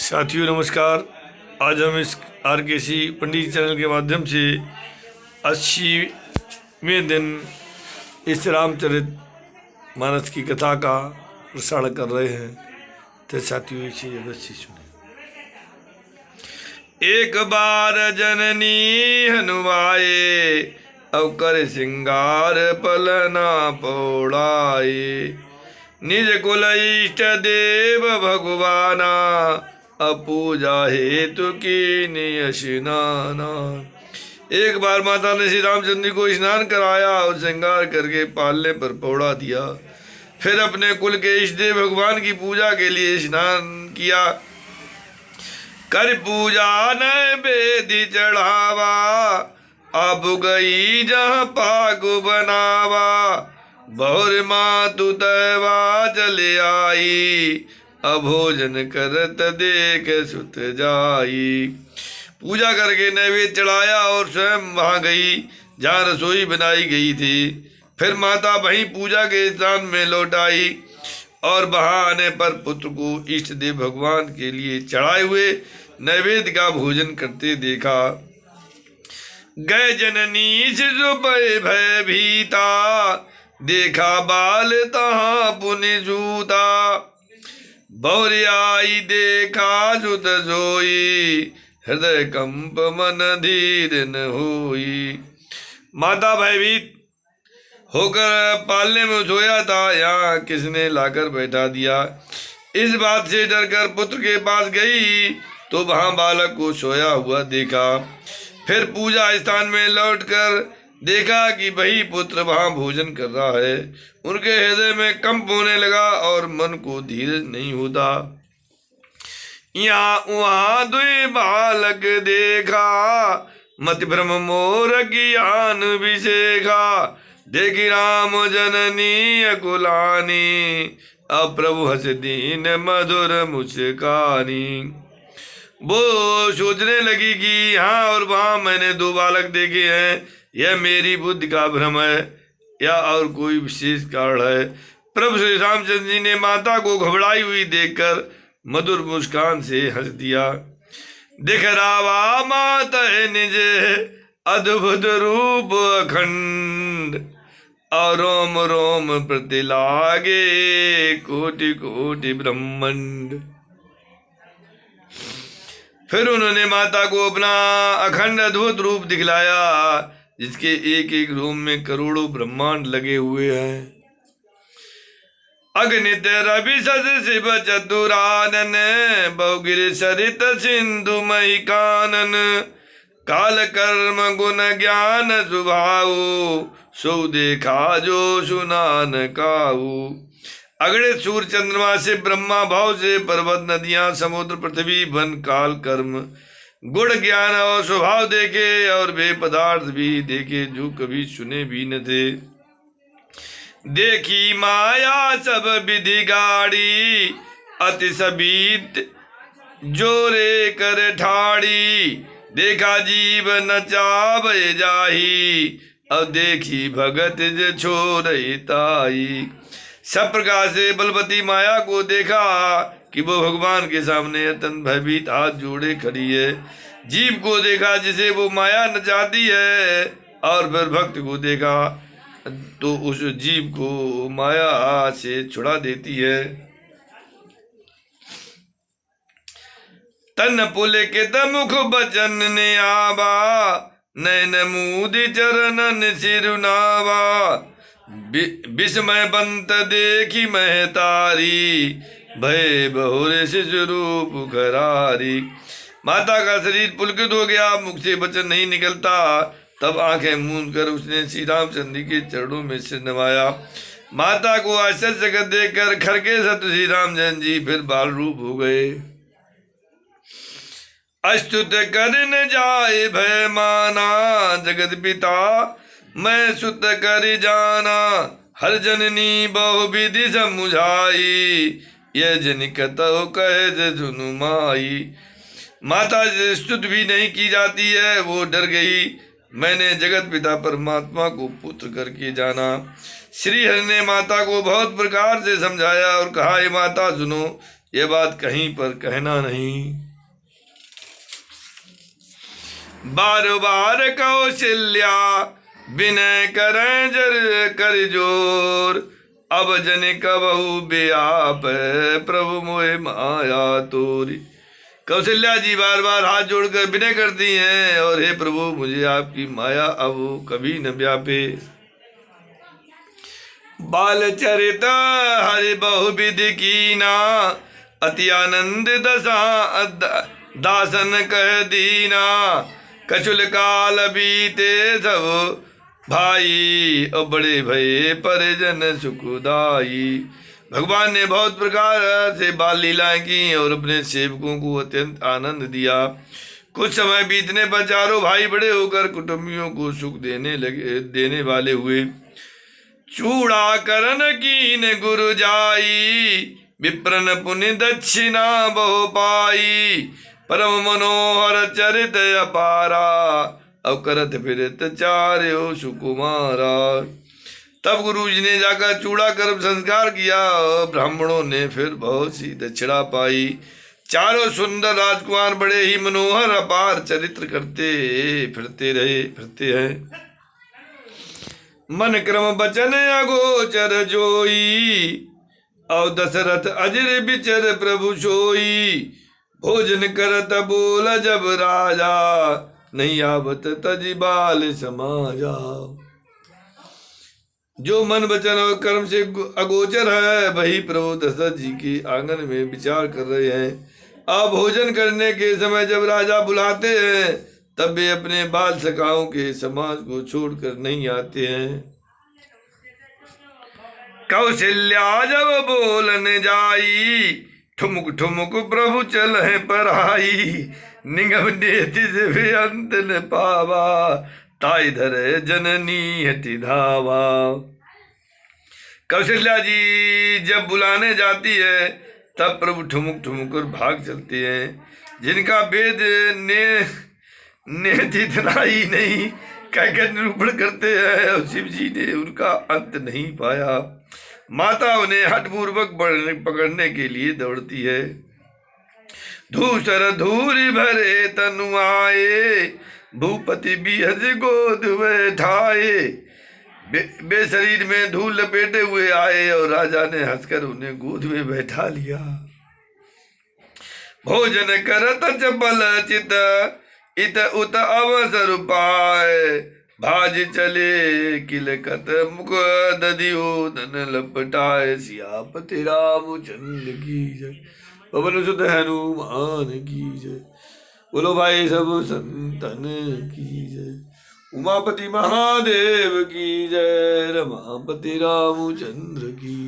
साथियों नमस्कार। आज हम इस RKC पंडित चैनल के माध्यम से 80वें दिन इस रामचरित मानस की कथा का प्रसारण कर रहे हैं। तो साथियों इसे अवश्य सुने। एक बार जननी हनुमाए, अवकर सिंगार पलना पौड़ाए। निज कुल इष्ट देव भगवाना, अपूजा हेतु की स्नाना। एक बार माता ने श्री रामचंद्र को स्नान कराया और श्रृंगार करके पालने पर पौड़ा दिया। फिर अपने कुल के इष्ट देव भगवान की पूजा के लिए स्नान किया। कर पूजा नैवेद्य चढ़ावा, अब गई जहाँ पाग बनावा। बहुर मातु तैवा चले आई, अभोजन करत देख सुत जाई। पूजा करके नैवेद्य चढ़ाया और स्वयं वहां गई जहाँ रसोई बनाई गई थी। फिर माता वहीं पूजा के स्थान में लौट आई और वहां आने पर पुत्र को इष्ट देव भगवान के लिए चढ़ाए हुए नैवेद्य का भोजन करते देखा। गए जननी शिशु भय भीता, देखा बाल तहाँ पुनि जूता। बौर आई देखा सुत सोई, हृदय कंप मन धीर न होई। माता भयभीत होकर पालने में सोया था, यहाँ किसने लाकर बैठा दिया। इस बात से डरकर पुत्र के पास गई तो वहां बालक को सोया हुआ देखा। फिर पूजा स्थान में लौटकर देखा कि वही पुत्र वहां भोजन कर रहा है। उनके हृदय में कंप होने लगा और मन को धीरज नहीं होता। यहाँ वहां दुई बालक देखा, मति भ्रम मोर ज्ञान विशेखा। देखी राम जननी अकुलानी, अब प्रभु हस दीन मधुर मुस्कानी। वो सोचने लगी कि यहाँ और वहां मैंने दो बालक देखे हैं, यह मेरी बुद्धि का भ्रम है या और कोई विशेष कारण है। प्रभु श्री रामचंद्र जी ने माता को घबराई हुई देखकर मधुर मुस्कान से हंस दिया। दिख रावा माता निज अद्भुत रूप अखंड, और रोम रोम प्रति लागे कोटि कोटि ब्रह्मांड। फिर उन्होंने माता को अपना अखंड अद्भुत रूप दिखलाया, जिसके एक एक रोम में करोड़ों ब्रह्मांड लगे हुए हैं। अग्नित रवि सस शिव चतुरानन, बहुगिर सरित सिंधु मही कानन। काल कर्म गुण ज्ञान स्वभाव, सो देखा जो सुनान काऊ। अगड़े सूर्य चंद्रमा से, ब्रह्मा भाव से, पर्वत नदियां समुद्र पृथ्वी वन काल कर्म गुण ज्ञान और स्वभाव देखे, और वे पदार्थ भी देखे जो कभी सुने भी न थे। देखी माया सब विधि गाड़ी, अति सबीत जोरे कर ठाड़ी। देखा जीव नचावे जाही, अब देखी भगत जो छोड़े ताई। सब प्रकार से बलवती माया को देखा कि वो भगवान के सामने अत्यंत भयभीत हाथ जोड़े खड़ी है। जीव को देखा जिसे वो माया नचाती है, और फिर भक्त को देखा तो उस जीव को माया से छुड़ा देती है। तन पुलकित मुख बचन ने आवा, नैन मूदि चरणन सिरुनावा। विस्मय बंत देखी महतारी, भय बहुर शिशु रूप करारी। माता का शरीर पुलकित हो गया, मुख से वचन नहीं निकलता। तब आंखें मूंद कर उसने श्री रामचंद्र के चरणों में सिर नवाया। माता को आश्चर्य देखकर खरके सत श्री रामचंद्र जी फिर बाल रूप हो गए। अस्तुत कर न जाए भय माना, जगत पिता मैं सुत कर जाना। हर जननी बहु विधि समुझाई, यह जनिकत कहे सुनु माई। माता से स्तुत भी नहीं की जाती है, वो डर गई। मैंने जगत पिता परमात्मा को पुत्र करके जाना। श्री हरि ने माता को बहुत प्रकार से समझाया और कहा, हे माता सुनो, ये बात कहीं पर कहना नहीं। बार बार कौशल्या विनय करें जर कर जोर, अब जन कबहु बेआप प्रभु मोहे माया तोरी। कौशल्या जी बार बार हाथ जोड़कर विनय करती हैं, और हे प्रभु मुझे आपकी माया अब कभी न व्यापे। बाल चरित हरि बहुविधि कीना, अति आनंद दशा दासन कह दीना। कछुल काल बीते सब भाई, और बड़े भये परिजन सुखदाई। भगवान ने बहुत प्रकार से बाल लीलाएं की और अपने सेवकों को अत्यंत आनंद दिया। कुछ समय बीतने पर चारों भाई बड़े होकर कुटुंबियों को सुख देने वाले हुए। चूड़ा करन कीन गुरु जाई, विप्रन पुनि दक्षिणा बहु पाई। परम मनोहर चरित अपारा, अब करत फिरत चार्यो सुकुमारा। तब गुरु जी ने जाकर चूड़ा कर्म संस्कार किया, और ब्राह्मणों ने फिर बहुत सी दक्षिणा पाई। चारों सुंदर राजकुमार बड़े ही मनोहर अपार चरित्र करते फिरते हैं। मन क्रम बचन अगोचर जोई, और दशरथ अजर बिचर प्रभु सोई। भोजन करत बोल जब राजा, नहीं आवत तज बाल समाजा। जो मन वचन और कर्म से अगोचर है, वही प्रभु दशरथ जी के आंगन में विचार कर रहे हैं। अब भोजन करने के समय जब राजा बुलाते हैं, तब वे अपने बाल सखाओं के समाज को छोड़कर नहीं आते हैं। कौशल्या जब बोलन जाई, ठुमुक ठुमुक प्रभु चल है पराई। निगम नेति से अंत न पावा, ताई धरे जननी हति धावा। कौशल्या जी जब बुलाने जाती है, तब प्रभु ठुमुक ठुमुक कर भाग चलते हैं। जिनका वेद ने जितना ही नहीं कहकर निरूपण करते हैं, और शिव जी ने उनका अंत नहीं पाया। माता उन्हें हठपूर्वक पकड़ने के लिए दौड़ती है। धूसर धूरी भरे तनु आए, भूपति बिहज गोद बैठाए। बे शरीर में धूल लपेटे हुए आए, और राजा ने हंसकर उन्हें गोद में बैठा लिया। भोजन करत चपल चित, इत उत अवसर पाए। भाज चले किलकत मुख दधियो, धन लपटाए। सियापति रामचंद्र की जय, पवन सुत हनुमान की जय। बोलो भाई सब संतन की जय। उमापति महादेव की जय, रमापति रामचंद्र की।